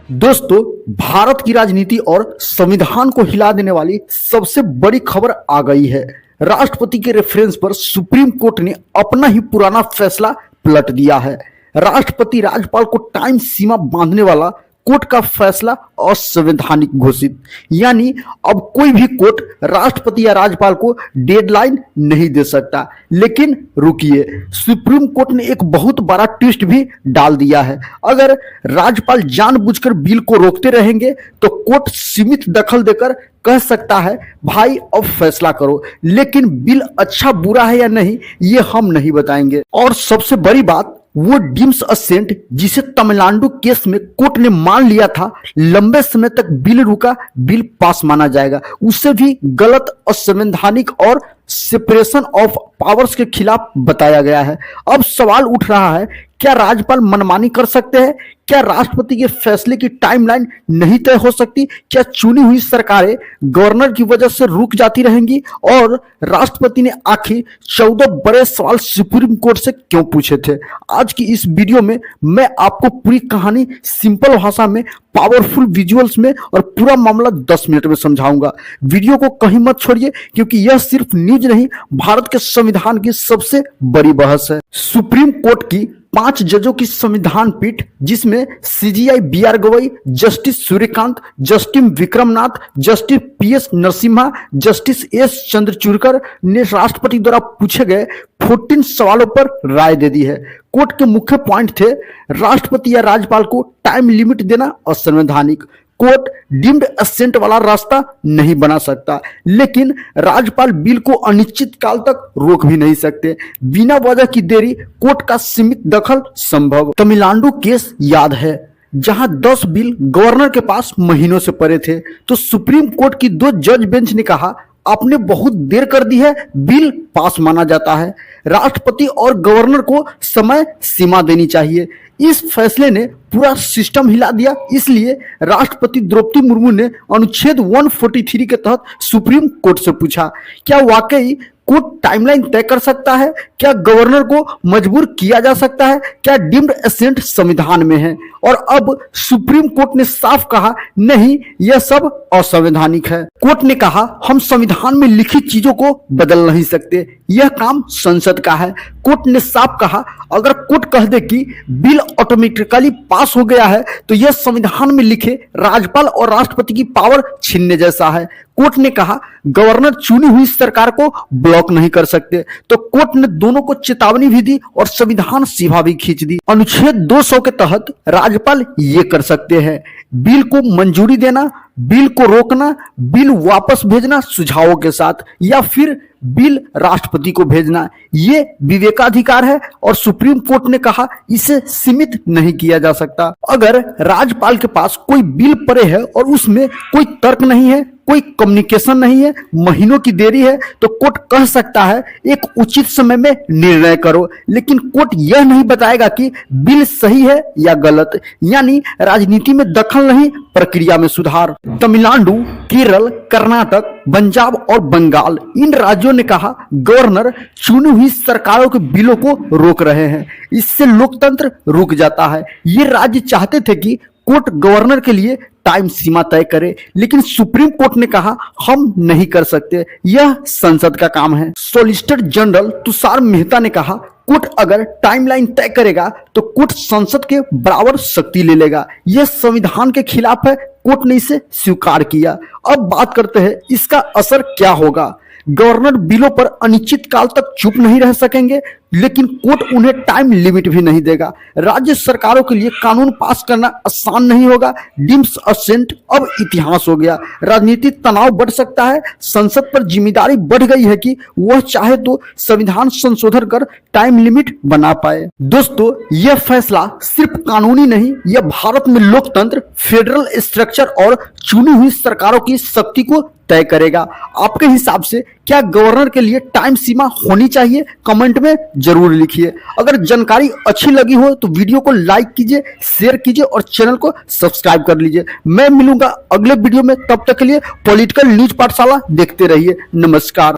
दोस्तों, भारत की राजनीति और संविधान को हिला देने वाली सबसे बड़ी खबर आ गई है। राष्ट्रपति के रेफरेंस पर सुप्रीम कोर्ट ने अपना ही पुराना फैसला पलट दिया है। राष्ट्रपति राज्यपाल को टाइम सीमा बांधने वाला कोर्ट का फैसला असंवैधानिक घोषित, यानी अब कोई भी कोर्ट राष्ट्रपति या राज्यपाल को डेडलाइन नहीं दे सकता। लेकिन रुकिए, सुप्रीम कोर्ट ने एक बहुत बड़ा ट्विस्ट भी डाल दिया है। अगर राज्यपाल जानबूझकर बिल को रोकते रहेंगे तो कोर्ट सीमित दखल देकर कह सकता है भाई अब फैसला करो, लेकिन बिल अच्छा बुरा है या नहीं ये हम नहीं बताएंगे। और सबसे बड़ी बात, वो डीम्स असेंट जिसे तमिलनाडु केस में कोर्ट ने मान लिया था लंबे समय तक बिल रुका, बिल पास माना जाएगा, उसे भी गलत, असंवैधानिक और सेपरेशन ऑफ पावर्स के खिलाफ बताया गया है। अब सवाल उठ रहा है, क्या राज्यपाल मनमानी कर सकते हैं? क्या राष्ट्रपति के फैसले की टाइमलाइन नहीं तय हो सकती? क्या चुनी हुई सरकारें गवर्नर की वजह से रुक जाती रहेंगी? और राष्ट्रपति ने आखिर 14 बड़े सवाल सुप्रीम कोर्ट से क्यों पूछे थे? आज की इस वीडियो में मैं आपको पूरी कहानी सिंपल भाषा में, पावरफुल विजुअल्स में और पूरा मामला 10 मिनट में समझाऊंगा। वीडियो को कहीं मत छोड़िए, क्योंकि यह सिर्फ न्यूज नहीं, भारत के संविधान की सबसे बड़ी बहस है। सुप्रीम कोर्ट की 5 जजों की संविधान पीठ, जिसमें CJI B R. Gavai, justice Surya Kant, justice Vikram Nath, justice P S. Narasimha, justice S. Chandurkar ने राष्ट्रपति द्वारा पूछे गए 14 सवालों पर राय दे दी है। कोर्ट के मुख्य पॉइंट थे, राष्ट्रपति या राज्यपाल को टाइम लिमिट देना असंवैधानिक, कोर्ट डीम्ड असेंट वाला रास्ता नहीं बना सकता, लेकिन राज्यपाल बिल को अनिश्चित काल तक रोक भी नहीं सकते, बिना वजह की देरी, कोर्ट का सीमित दखल संभव। तमिलनाडु केस याद है, जहां 10 बिल गवर्नर के पास महीनों से पड़े थे, तो सुप्रीम कोर्ट की 2 जज बेंच ने कहा आपने बहुत देर कर दी है, बिल पास माना जाता है। राष्ट्रपति और गवर्नर को समय सीमा देनी चाहिए। इस फैसले ने पूरा सिस्टम हिला दिया। इसलिए राष्ट्रपति द्रौपदी मुर्मू ने अनुच्छेद 143 के तहत सुप्रीम कोर्ट से पूछा, क्या वाकई कोर्ट टाइमलाइन तय कर सकता है? क्या गवर्नर को मजबूर किया जा सकता है? क्या डीम्ड असेंट संविधान में है? और अब सुप्रीम कोर्ट ने साफ कहा नहीं, यह सब असंवैधानिक है। कोर्ट ने कहा हम संविधान में लिखी चीजों को बदल नहीं सकते, यह काम संसद का है। कोर्ट ने साफ कहा अगर कोर्ट कह दे कि बिल ऑटोमेटिकली पास हो गया है तो यह संविधान में लिखे राज्यपाल और राष्ट्रपति की पावर छीनने जैसा है। कोर्ट ने कहा गवर्नर चुनी हुई सरकार को ब्लॉक नहीं कर सकते, तो कोर्ट ने दोनों को चेतावनी भी दी और संविधान सीमा भी खींच दी। अनुच्छेद 200 के तहत राज्यपाल ये कर सकते हैं, बिल को मंजूरी देना, बिल को रोकना, बिल वापस भेजना सुझावों के साथ, या फिर बिल राष्ट्रपति को भेजना। ये विवेकाधिकार है और सुप्रीम कोर्ट ने कहा इसे सीमित नहीं किया जा सकता। अगर राज्यपाल के पास कोई बिल पड़े है और उसमें कोई तर्क नहीं है, कोई कम्युनिकेशन नहीं है, महीनों की देरी है, तो कोर्ट कह सकता है एक उचित समय में निर्णय करो, लेकिन कोर्ट यह नहीं बताएगा कि बिल सही है या गलत। यानी राजनीति में दखल नहीं, प्रक्रिया में सुधार। तमिलनाडु, केरल, कर्नाटक, पंजाब और बंगाल, इन राज्यों ने कहा गवर्नर चुनी हुई सरकारों के बिलों को रोक रहे हैं, इससे लोकतंत्र रुक जाता है। ये राज्य चाहते थे कि कोर्ट गवर्नर के लिए टाइम सीमा तय करे, लेकिन सुप्रीम कोर्ट ने कहा हम नहीं कर सकते, यह संसद का काम है। सॉलिसिटर जनरल तुषार मेहता ने कहा कोर्ट अगर टाइमलाइन तय करेगा तो कोर्ट संसद के बराबर शक्ति ले लेगा, यह संविधान के खिलाफ है। कोर्ट ने इसे स्वीकार किया। अब बात करते हैं इसका असर क्या होगा। गवर्नर बिलों पर अनिश्चित काल तक चुप नहीं रह सकेंगे, लेकिन कोर्ट उन्हें टाइम लिमिट भी नहीं देगा। राज्य सरकारों के लिए कानून पास करना आसान नहीं होगा। डीम्स असेंट अब इतिहास हो गया। राजनीतिक तनाव बढ़ सकता है। संसद पर जिम्मेदारी बढ़ गई है कि वह चाहे तो संविधान संशोधन कर टाइम लिमिट बना पाए। दोस्तों, यह फैसला सिर्फ कानूनी नहीं, यह भारत में लोकतंत्र, फेडरल स्ट्रक्चर और चुनी हुई सरकारों की शक्ति को तय करेगा। आपके हिसाब से क्या गवर्नर के लिए टाइम सीमा होनी चाहिए? कमेंट में जरूर लिखिए। अगर जानकारी अच्छी लगी हो तो वीडियो को लाइक कीजिए, शेयर कीजिए और चैनल को सब्सक्राइब कर लीजिए। मैं मिलूंगा अगले वीडियो में, तब तक के लिए पॉलिटिकल न्यूज पाठशाला देखते रहिए। नमस्कार।